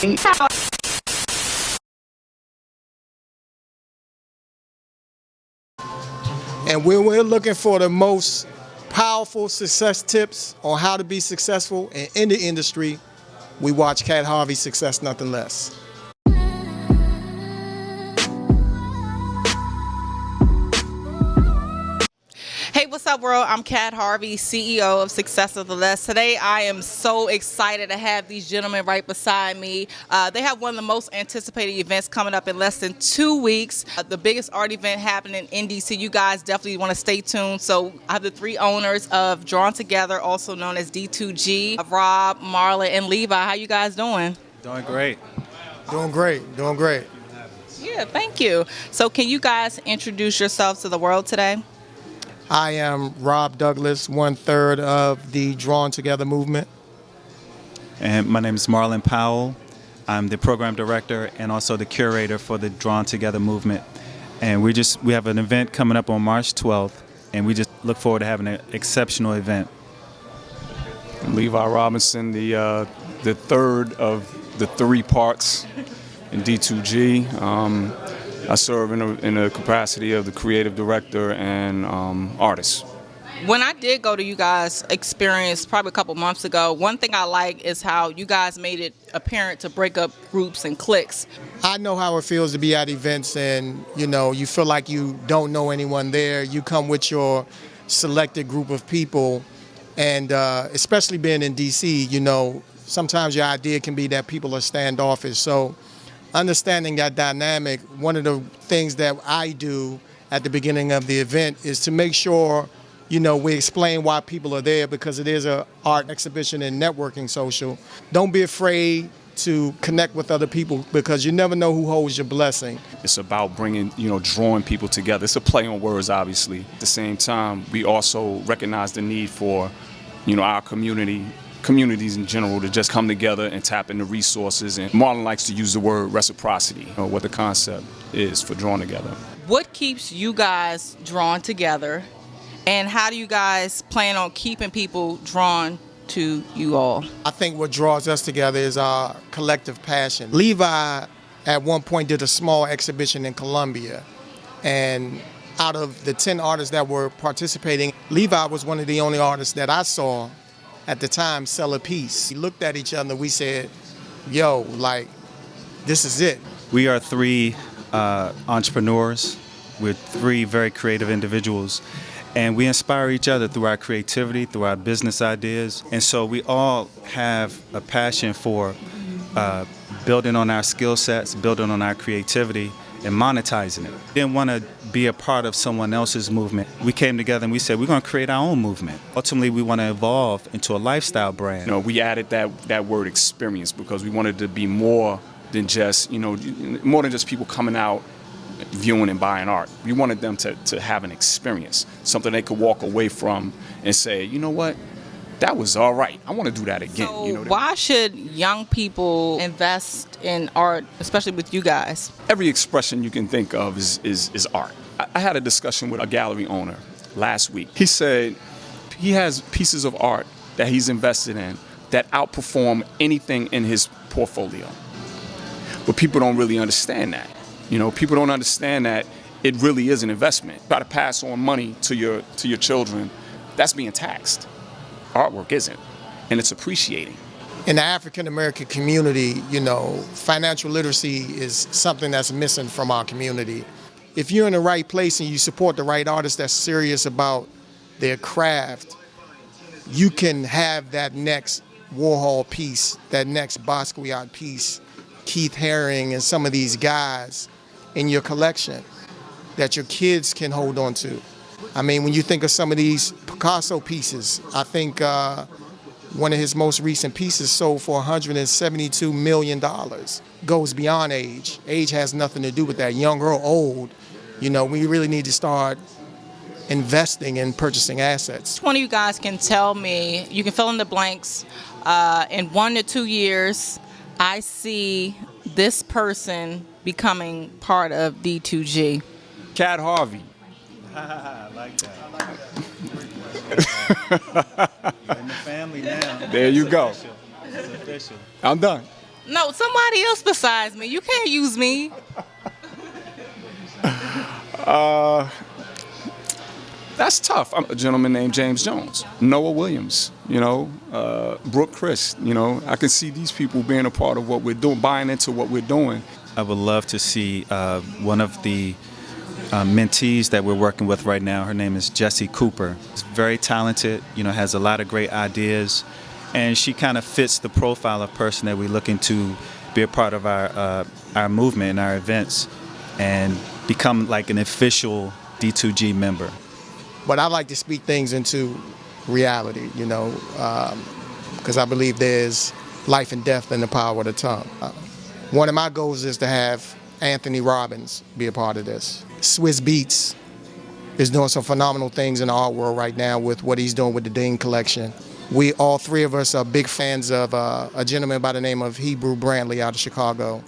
And when we're looking for the most powerful success tips on how to be successful in the industry, we watch KatHarvey Success Nothing Less. Hey, what's up, world? I'm KatHarvey, CEO of Success of the Less. Today, I am so excited to have these gentlemen right beside me. They have one of the most anticipated events coming up in less than 2 weeks. The biggest art event happening in DC. You guys definitely want to stay tuned. So I have the three owners of Drawn Together, also known as D2G, Rob, Marlon, and Levi. How you guys doing? Doing great. Doing great, doing great. Yeah, thank you. So can you guys introduce yourselves to the world today? I am Rob Douglas, 1/3 of the Drawn Together movement. And my name is Marlon Powell. I'm the program director and also the curator for the Drawn Together movement. And we have an event coming up on March 12th, and we just look forward to having an exceptional event. I'm Levi Robinson, the third of the three parts in D2G. I serve in a capacity of the creative director and artist. When I did go to you guys' experience probably a couple months ago, one thing I like is how you guys made it apparent to break up groups and cliques. I know how it feels to be at events and, you feel like you don't know anyone there. You come with your selected group of people, and especially being in DC, sometimes your idea can be that people are standoffish. So understanding that dynamic, one of the things that I do at the beginning of the event is to make sure, we explain why people are there, because it is an art exhibition and networking social. Don't be afraid to connect with other people, because you never know who holds your blessing. It's about bringing, drawing people together. It's a play on words, obviously. At the same time, we also recognize the need for, our communities in general to just come together and tap into resources. And Marlon likes to use the word reciprocity, what the concept is for Drawn Together. What keeps you guys drawn together, and how do you guys plan on keeping people drawn to you all? I think what draws us together is our collective passion. Levi at one point did a small exhibition in Colombia, and out of the 10 artists that were participating, Levi was one of the only artists that I saw at the time sell a piece. We looked at each other and we said, yo, this is it. We are three entrepreneurs. We're three very creative individuals. And we inspire each other through our creativity, through our business ideas. And so we all have a passion for building on our skill sets, building on our creativity, and monetizing it. We didn't want to be a part of someone else's movement. We came together and we said, we're going to create our own movement. Ultimately, we want to evolve into a lifestyle brand. We added that word experience because we wanted to be more than just, more than just people coming out, viewing and buying art. We wanted them to have an experience, something they could walk away from and say, you know what? That was all right. I want to do that again. So why should young people invest in art, especially with you guys? Every expression you can think of is art. I had a discussion with a gallery owner last week. He said he has pieces of art that he's invested in that outperform anything in his portfolio. But people don't really understand that. People don't understand that it really is an investment. Try to pass on money to your children, that's being taxed. Artwork isn't, and it's appreciating. In the African American community, financial literacy is something that's missing from our community. If you're in the right place and you support the right artists that's serious about their craft, you can have that next Warhol piece, that next Basquiat piece, Keith Haring and some of these guys in your collection that your kids can hold on to. I mean, when you think of some of these Picasso pieces, I think one of his most recent pieces sold for $172 million. Goes beyond age. Age has nothing to do with that, young or old. We really need to start investing in purchasing assets. One of you guys can tell me, you can fill in the blanks, in 1 to 2 years, I see this person becoming part of D2G. KatHarvey. I like that. You're in the family now. There you go. It's official. I'm done. No, somebody else besides me. You can't use me. That's tough. I'm a gentleman named James Jones, Noah Williams, Brooke Chris. I can see these people being a part of what we're doing, buying into what we're doing. I would love to see one of the mentees that we're working with right now. Her name is Jessie Cooper. She's very talented, has a lot of great ideas, and she kind of fits the profile of person that we're looking to be a part of our movement and our events and become like an official D2G member. But I like to speak things into reality, because I believe there's life and death in the power of the tongue. One of my goals is to have Anthony Robbins be a part of this. Swiss Beats is doing some phenomenal things in the art world right now with what he's doing with the Dean collection. We, all three of us, are big fans of a gentleman by the name of Hebrew Brantley out of Chicago.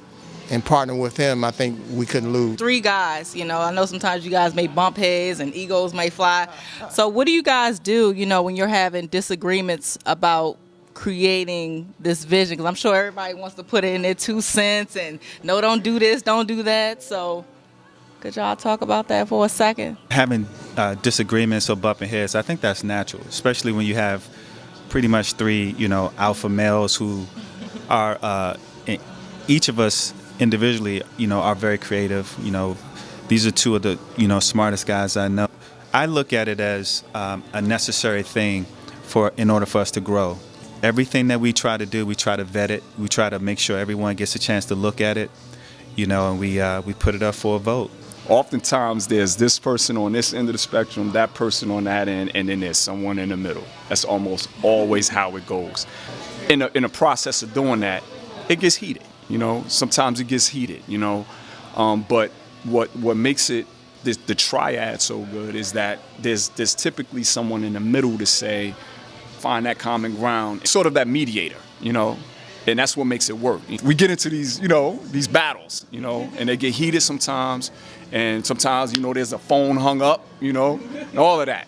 And partnering with him, I think we couldn't lose. 3 guys, I know sometimes you guys may bump heads and egos may fly. So what do you guys do, when you're having disagreements about creating this vision? Because I'm sure everybody wants to put in their 2 cents and no, don't do this, don't do that. So could y'all talk about that for a second? Having disagreements or bumping heads, I think that's natural, especially when you have pretty much 3, alpha males who are, each of us individually, are very creative. These are 2 of the, smartest guys I know. I look at it as a necessary thing in order for us to grow. Everything that we try to do, we try to vet it. We try to make sure everyone gets a chance to look at it, and we put it up for a vote. Oftentimes, there's this person on this end of the spectrum, that person on that end, and then there's someone in the middle. That's almost always how it goes. In the process of doing that, it gets heated. Sometimes it gets heated. But what makes it the triad so good is that there's typically someone in the middle to say, find that common ground, sort of that mediator. And that's what makes it work. We get into these battles, and they get heated sometimes. And sometimes, there's a phone hung up, and all of that,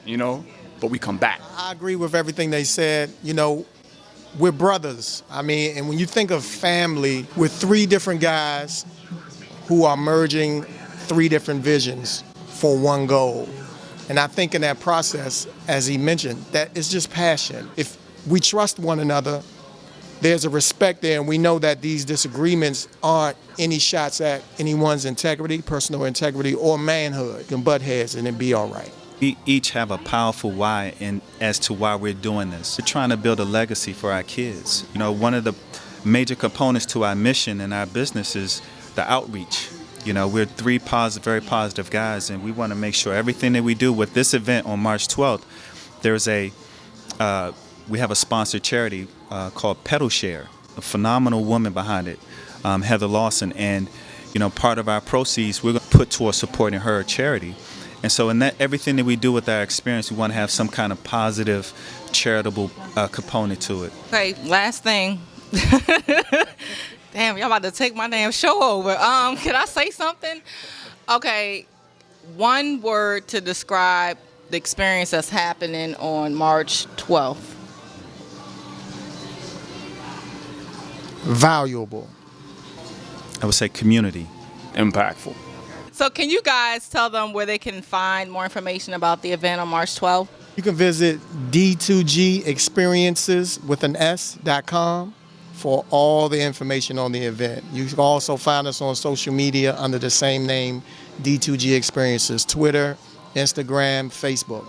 but we come back. I agree with everything they said. We're brothers. And when you think of family, we're 3 different guys who are merging 3 different visions for one goal. And I think in that process, as he mentioned, that it's just passion. If we trust one another, there's a respect there, and we know that these disagreements aren't any shots at anyone's integrity, personal integrity, or manhood. You can butt heads and it'd be all right. We each have a powerful why as to why we're doing this. We're trying to build a legacy for our kids. One of the major components to our mission and our business is the outreach. We're 3 very positive guys, and we want to make sure everything that we do with this event on March 12th, we have a sponsored charity called Pedal Share, a phenomenal woman behind it, Heather Lawson, and part of our proceeds we're going to put towards supporting her charity. And so in everything that we do with our experience, we want to have some kind of positive, charitable component to it. Okay, last thing. Damn, y'all about to take my damn show over. Can I say something? Okay, one word to describe the experience that's happening on March 12th. Valuable. I would say community. Impactful. So can you guys tell them where they can find more information about the event on March 12th? You can visit D2Gexperiences.com for all the information on the event. You can also find us on social media under the same name, D2G Experiences, Twitter, Instagram, Facebook.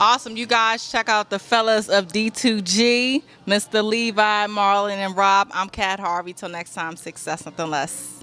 Awesome. You guys check out the fellas of D2G, Mr. Levi, Marlon, and Rob. I'm Kat Harvey. Till next time, success, nothing less.